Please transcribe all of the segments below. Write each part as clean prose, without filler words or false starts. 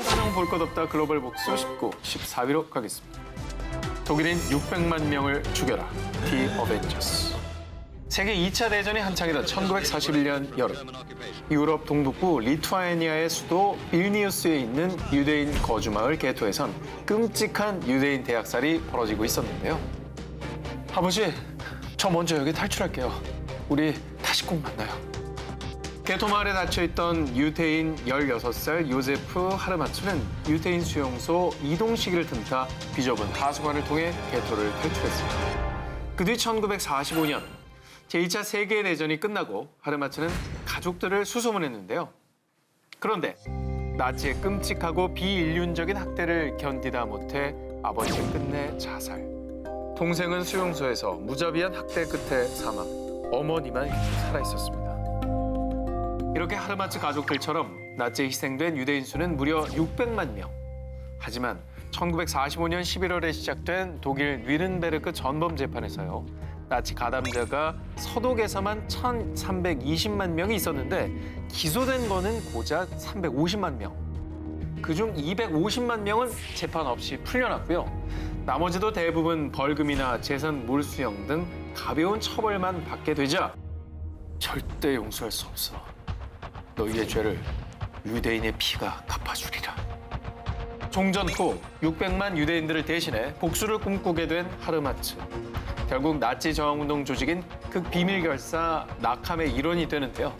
인정사정 볼 것 없다 글로벌 복수 19, 14위로 가겠습니다. 독일인 600만 명을 죽여라. 디 어벤져스. 세계 2차 대전이 한창이던 1941년 여름. 유럽 동북부 리투아니아의 수도 빌니우스에 있는 유대인 거주마을 게토에선 끔찍한 유대인 대학살이 벌어지고 있었는데요. 아버지, 저 먼저 여기 탈출할게요. 우리 다시 꼭 만나요. 게토 마을에 닫혀있던 유대인 16살 요제프 하르마츠는 유대인 수용소 이동 시기를 틈타 비좁은 하수관을 통해 게토를 탈출했습니다. 그 뒤 1945년 제2차 세계대전이 끝나고 하르마츠는 가족들을 수소문했는데요. 그런데 나치의 끔찍하고 비인륜적인 학대를 견디다 못해 아버지는 끝내 자살. 동생은 수용소에서 무자비한 학대 끝에 사망. 어머니만 살아있었습니다. 이렇게 하르마츠 가족들처럼 나치에 희생된 유대인 수는 무려 600만 명. 하지만 1945년 11월에 시작된 독일 뉘른베르크 전범 재판에서요. 나치 가담자가 서독에서만 1,320만 명이 있었는데 기소된 거는 고작 350만 명. 그중 250만 명은 재판 없이 풀려났고요. 나머지도 대부분 벌금이나 재산 몰수형 등 가벼운 처벌만 받게 되자 절대 용서할 수 없어. 너희의 죄를 유대인의 피가 갚아주리라. 종전 후 600만 유대인들을 대신해 복수를 꿈꾸게 된 하르마츠. 결국 나치 저항운동 조직인 극비밀결사 낙함의 일원이 되는데요.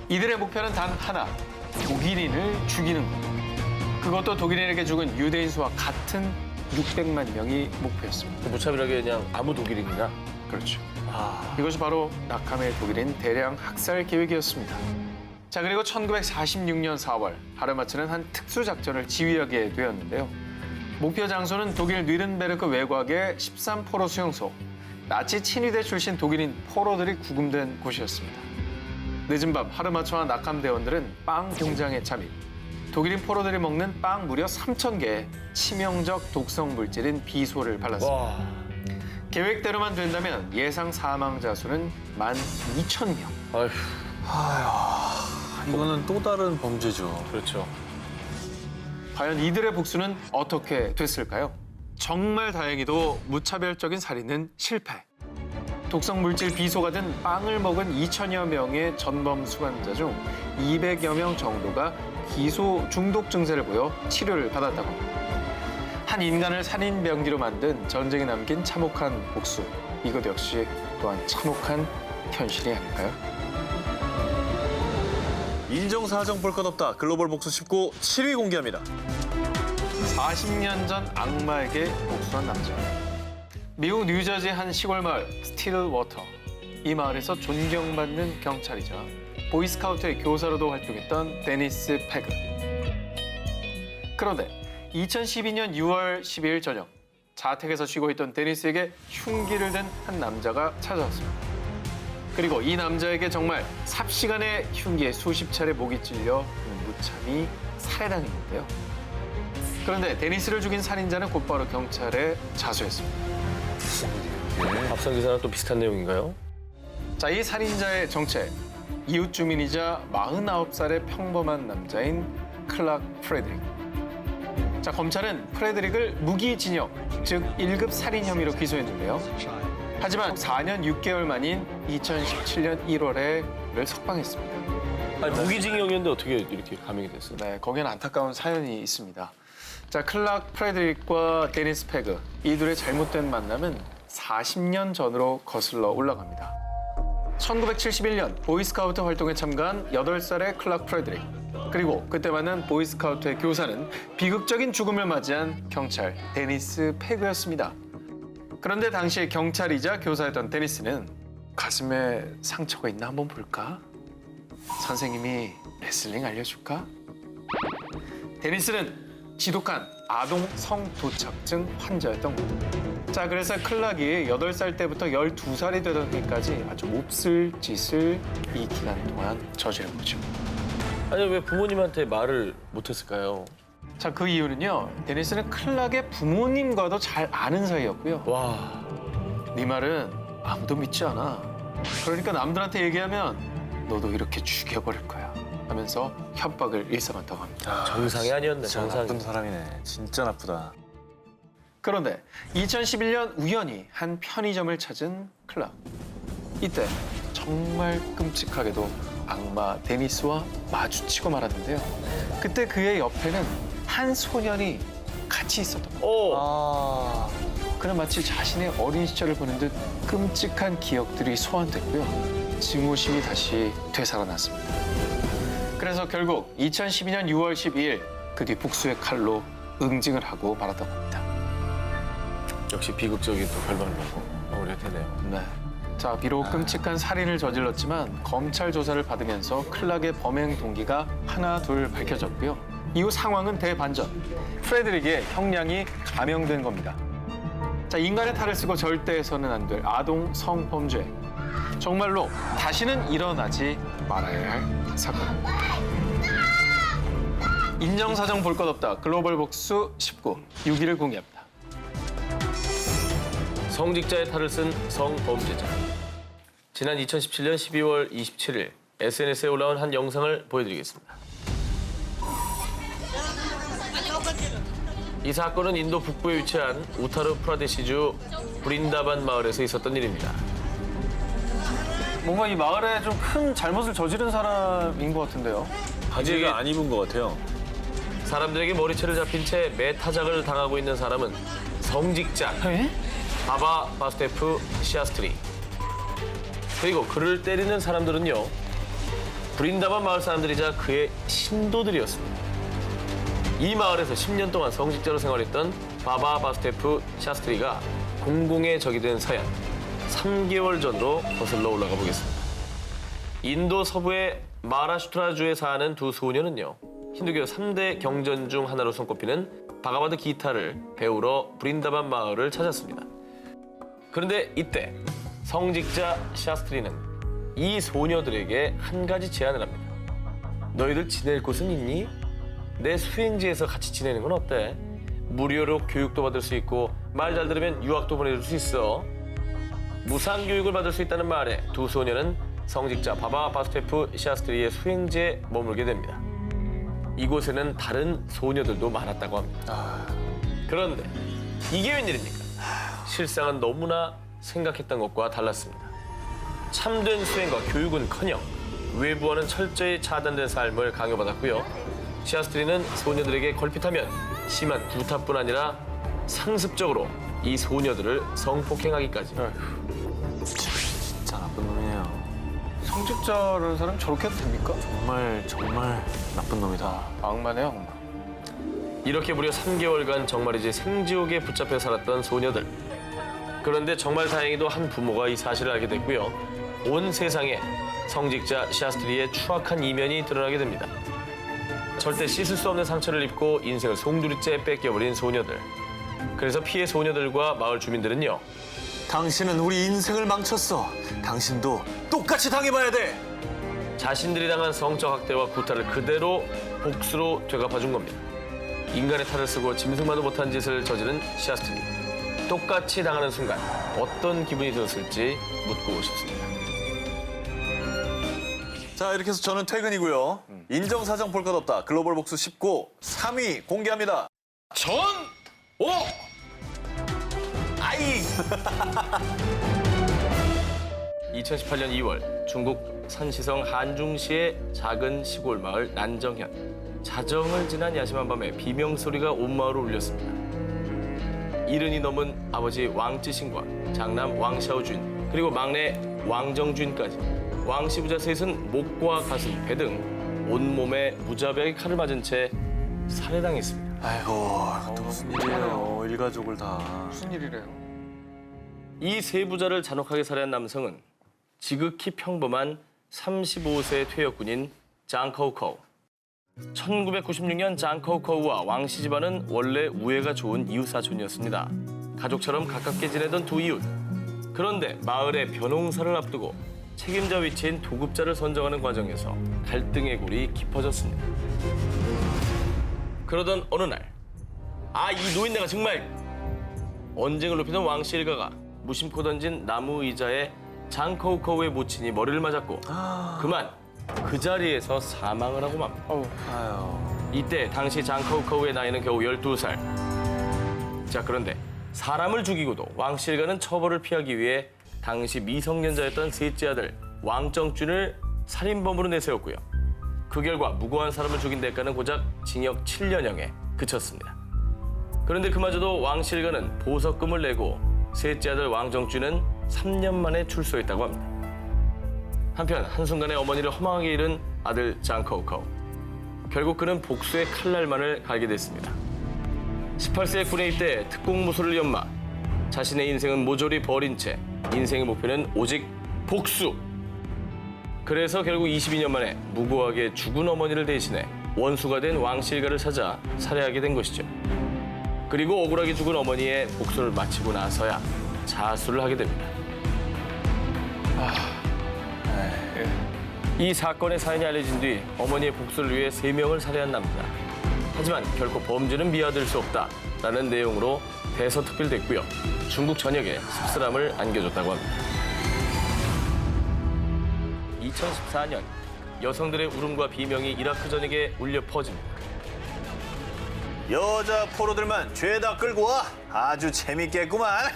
이들의 목표는 단 하나, 독일인을 죽이는 것. 그것도 독일인에게 죽은 유대인 수와 같은 600만 명이 목표였습니다. 무차별하게 그냥 아무 독일인이나? 그렇죠. 이것이 바로 낙함의 독일인 대량 학살 계획이었습니다. 자, 그리고 1946년 4월 하르마츠는 한 특수작전을 지휘하게 되었는데요. 목표 장소는 독일 뉘른베르크 외곽의 13포로 수용소. 나치 친위대 출신 독일인 포로들이 구금된 곳이었습니다. 늦은 밤 하르마츠와 낙함 대원들은 빵 공장에 잠입. 독일인 포로들이 먹는 빵 무려 3,000개에 치명적 독성 물질인 비소를 발랐습니다. 와. 계획대로만 된다면 예상 사망자 수는 12,000명. 아휴. 이거는 또 다른 범죄죠. 그렇죠. 과연 이들의 복수는 어떻게 됐을까요? 정말 다행히도 무차별적인 살인은 실패. 독성 물질 비소가 든 빵을 먹은 2,000여 명의 전범 수감자 중 200여 명 정도가 기소 중독 증세를 보여 치료를 받았다고 합니다. 한 인간을 살인 병기로 만든 전쟁에 남긴 참혹한 복수. 이것 역시 또한 참혹한 현실이 아닐까요? 인정사정 볼 것 없다. 글로벌 복수 19 7위 공개합니다. 40년 전 악마에게 복수한 남자. 미국 뉴저지 한 시골 마을 스틸워터. 이 마을에서 존경받는 경찰이자 보이스카우트의 교사로도 활동했던 데니스 패그. 그런데 2012년 6월 12일 저녁 자택에서 쉬고 있던 데니스에게 흉기를 든 한 남자가 찾아왔습니다. 그리고 이 남자에게 정말 삽시간에 흉기에 수십 차례 목이 찔려 무참히 살해당했는데요. 그런데 데니스를 죽인 살인자는 곧바로 경찰에 자수했습니다. 앞선 기사랑 또 비슷한 내용인가요? 자, 이 살인자의 정체. 이웃 주민이자 49살의 평범한 남자인 클락 프레드릭. 자, 검찰은 프레드릭을 무기징역, 즉 1급 살인 혐의로 기소했는데요. 하지만 4년 6개월 만인 2017년 1월에 그를 석방했습니다. 아니, 무기징역이었는데 어떻게 이렇게 감형이 됐어요? 네, 거기엔 안타까운 사연이 있습니다. 자, 클락 프레드릭과 데니스 패그, 이 둘의 잘못된 만남은 40년 전으로 거슬러 올라갑니다. 1971년 보이스카우트 활동에 참가한 8살의 클락 프레드릭. 그리고 그때 만난 보이스카우트의 교사는 비극적인 죽음을 맞이한 경찰 데니스 패그였습니다. 그런데 당시 경찰이자 교사였던 데니스는 가슴에 상처가 있나 한번 볼까? 선생님이 레슬링 알려줄까? 데니스는 지독한 아동 성도착증 환자였던 겁니다. 자, 그래서 클락이 8살 때부터 12살이 되던 해까지 아주 몹쓸 짓을 이 기간 동안 저지른 거죠. 아니, 왜 부모님한테 말을 못했을까요? 자, 그 이유는요. 데니스는 클락의 부모님과도 잘 아는 사이였고요. 와. 네 말은 아무도 믿지 않아. 그러니까 남들한테 얘기하면 너도 이렇게 죽여버릴 거야. 하면서 협박을 일삼았다고 합니다. 정상이 아니었네, 진짜 정상이. 나쁜 사람이네. 진짜 나쁘다. 그런데 2011년 우연히 한 편의점을 찾은 클락. 이때 정말 끔찍하게도 악마 데니스와 마주치고 말았는데요. 그때 그의 옆에는 한 소년이 같이 있었던 겁니다. 오! 아, 그는 마치 자신의 어린 시절을 보는 듯 끔찍한 기억들이 소환됐고요. 증오심이 다시 되살아났습니다. 그래서 결국 2012년 6월 12일 그 뒤 복수의 칼로 응징을 하고 말았다고 합니다. 역시 비극적인 또 결말로 마무리가 되네요. 네. 자, 비록 끔찍한 살인을 저질렀지만 검찰 조사를 받으면서 클락의 범행 동기가 하나 둘 밝혀졌고요. 이후 상황은 대반전. 프레드릭의 형량이 감형된 겁니다. 자, 인간의 탈을 쓰고 절대 해서는 안 될 아동 성범죄. 정말로 다시는 일어나지 말아야 할 사건입니다. 인정사정 볼 것 없다. 글로벌 복수 19, 6위를 공개합니다. 성직자의 탈을 쓴 성범죄자. 지난 2017년 12월 27일 SNS에 올라온 한 영상을 보여드리겠습니다. 이 사건은 인도 북부에 위치한 우타르 프라데시주 브린다반 마을에서 있었던 일입니다. 뭔가 이 마을에 좀 큰 잘못을 저지른 사람인 것 같은데요. 바지가 안 입은 것 같아요. 사람들에게 머리채를 잡힌 채 매타작을 당하고 있는 사람은 성직자 에? 바바 바스테프 시아스트리. 그리고 그를 때리는 사람들은요, 브린다반 마을 사람들이자 그의 신도들이었습니다. 이 마을에서 10년 동안 성직자로 생활했던 바바 바스테프 샤스트리가 공공의 적이 된 사연, 3개월 전으로 거슬러 올라가 보겠습니다. 인도 서부의 마하라슈트라주에 사는 두 소녀는요, 힌두교 3대 경전 중 하나로 손꼽히는 바가바드 기타를 배우러 브린다반 마을을 찾았습니다. 그런데 이때 성직자 샤스트리는 이 소녀들에게 한 가지 제안을 합니다. 너희들 지낼 곳은 있니? 내 수행지에서 같이 지내는 건 어때? 무료로 교육도 받을 수 있고 말 잘 들으면 유학도 보내줄 수 있어. 무상 교육을 받을 수 있다는 말에 두 소녀는 성직자 바바 바스테프 시아스트리의 수행지에 머물게 됩니다. 이곳에는 다른 소녀들도 많았다고 합니다. 그런데 이게 웬일입니까? 실상은 너무나 생각했던 것과 달랐습니다. 참된 수행과 교육은커녕 외부와는 철저히 차단된 삶을 강요받았고요. 시아스트리는 소녀들에게 걸핏하면 심한 구타뿐 아니라 상습적으로 이 소녀들을 성폭행하기까지. 진짜 나쁜 놈이네요. 성직자라는 사람 저렇게 해도 됩니까? 정말 나쁜 놈이다. 악마네요, 악마. 이렇게 무려 3개월간 정말이지 생지옥에 붙잡혀 살았던 소녀들. 그런데 정말 다행히도 한 부모가 이 사실을 알게 됐고요. 온 세상에 성직자 시아스트리의 추악한 이면이 드러나게 됩니다. 절대 씻을 수 없는 상처를 입고 인생을 송두리째 뺏겨버린 소녀들. 그래서 피해 소녀들과 마을 주민들은요, 당신은 우리 인생을 망쳤어. 당신도 똑같이 당해봐야 돼. 자신들이 당한 성적 학대와 구타를 그대로 복수로 되갚아준 겁니다. 인간의 탈을 쓰고 짐승만도 못한 짓을 저지른 시아스트리. 똑같이 당하는 순간 어떤 기분이 들었을지 묻고 싶습니다. 자, 이렇게 해서 저는 퇴근이고요. 인정사정 볼 것 없다. 글로벌 복수 19 3위 공개합니다. 전! 오! 아이! 2018년 2월 중국 산시성 한중시의 작은 시골 마을 난정현. 자정을 지난 야심한 밤에 비명소리가 온 마을을 울렸습니다. 70이 넘은 아버지 왕지신과 장남 왕샤오준, 그리고 막내 왕정준까지 왕씨 부자 셋은 목과 가슴, 배 등 온몸에 무자비하게 칼을 맞은 채 살해당했습니다. 아이고, 또 무슨 일이에요. 일가족을 다. 무슨 일이래요? 이 세 부자를 잔혹하게 살해한 남성은 지극히 평범한 35세 퇴역군인 장커우커우. 1996년 장커우커우와 왕씨 집안은 원래 우애가 좋은 이웃사촌이었습니다. 가족처럼 가깝게 지내던 두 이웃. 그런데 마을의 벼농사를 앞두고 책임자 위치인 도급자를 선정하는 과정에서 갈등의 골이 깊어졌습니다. 그러던 어느 날, 이 노인네가 정말! 언쟁을 높이던 왕씨 일가가 무심코 던진 나무 의자에 장커우커우의 모친이 머리를 맞았고 그만 그 자리에서 사망을 하고 맙니다. 어우, 이때 당시 장커우커우의 나이는 겨우 12살. 자, 그런데 사람을 죽이고도 왕실과는 처벌을 피하기 위해 당시 미성년자였던 셋째 아들 왕정준을 살인범으로 내세웠고요. 그 결과 무고한 사람을 죽인 대가는 고작 징역 7년형에 그쳤습니다. 그런데 그마저도 왕실과는 보석금을 내고 셋째 아들 왕정준은 3년 만에 출소했다고 합니다. 한편 한순간에 어머니를 허망하게 잃은 아들 장커우커우. 결국 그는 복수의 칼날만을 갈게 됐습니다. 18세에 군에 입대 특공무술을 연마. 자신의 인생은 모조리 버린 채 인생의 목표는 오직 복수. 그래서 결국 22년 만에 무고하게 죽은 어머니를 대신해 원수가 된 왕실가를 찾아 살해하게 된 것이죠. 그리고 억울하게 죽은 어머니의 복수를 마치고 나서야 자수를 하게 됩니다. 이 사건의 사연이 알려진 뒤 어머니의 복수를 위해 3명을 살해한 남자. 하지만 결코 범죄는 미화될 수 없다라는 내용으로 대서특필됐고요. 중국 전역에 씁쓸함을 안겨줬다고 합니다. 2014년 여성들의 울음과 비명이 이라크 전역에 울려 퍼집니다. 여자 포로들만 죄다 끌고 와. 아주 재밌겠구만.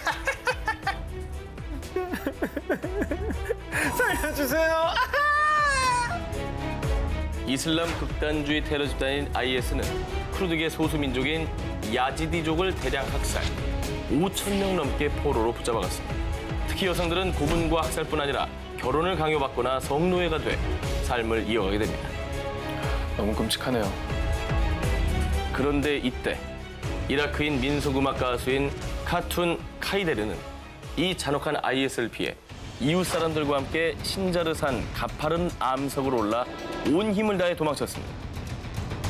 살려주세요. 이슬람 극단주의 테러 집단인 IS는 쿠르드계 소수민족인 야지디족을 대량 학살, 5,000명 넘게 포로로 붙잡아갔습니다. 특히 여성들은 고문과 학살뿐 아니라 결혼을 강요받거나 성노예가 돼 삶을 이어가게 됩니다. 너무 끔찍하네요. 그런데 이때 이라크인 민속음악 가수인 카툰 카이데르는 이 잔혹한 IS를 피해 이웃 사람들과 함께 신자르산 가파른 암석으로 올라 온 힘을 다해 도망쳤습니다.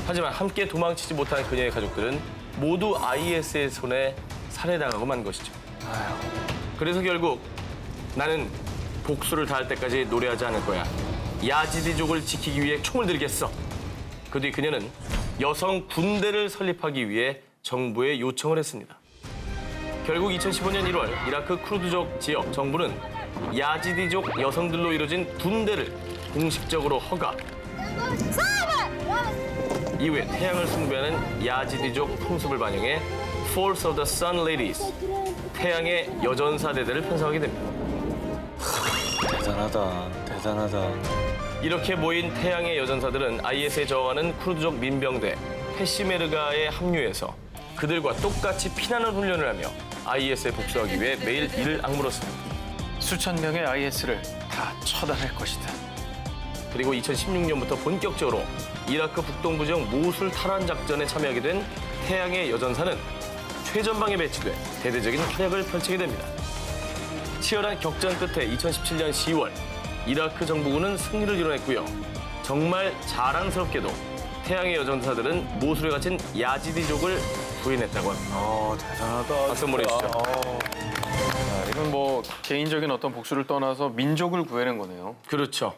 하지만 함께 도망치지 못한 그녀의 가족들은 모두 IS의 손에 살해당하고 만 것이죠. 그래서 결국 나는 복수를 다할 때까지 노래하지 않을 거야. 야지디족을 지키기 위해 총을 들겠어. 그 뒤 그녀는 여성 군대를 설립하기 위해 정부에 요청을 했습니다. 결국 2015년 1월 이라크 쿠르드족 지역 정부는 야지디족 여성들로 이루어진 군대를 공식적으로 허가. 이후에 태양을 숭배하는 야지디족 풍습을 반영해 Force of the Sun Ladies, 태양의 여전사 대대를 편성하게 됩니다. 대단하다. 이렇게 모인 태양의 여전사들은 IS에 저항하는 쿠르드족 민병대 페시메르가에 합류해서 그들과 똑같이 피나는 훈련을 하며 IS에 복수하기 위해 매일 이를 악물었습니다. 수천 명의 IS를 다 처단할 것이다. 그리고 2016년부터 본격적으로 이라크 북동부 지역 모술 탈환 작전에 참여하게 된 태양의 여전사는 최전방에 배치돼 대대적인 활약을 펼치게 됩니다. 치열한 격전 끝에 2017년 10월 이라크 정부군은 승리를 이뤄냈고요. 정말 자랑스럽게도 태양의 여전사들은 모술에 갇힌 야지디족을 구해냈다고 합니다. 대단하다. 박수 한번 해주시죠. 이건 뭐 개인적인 어떤 복수를 떠나서 민족을 구해낸 거네요. 그렇죠.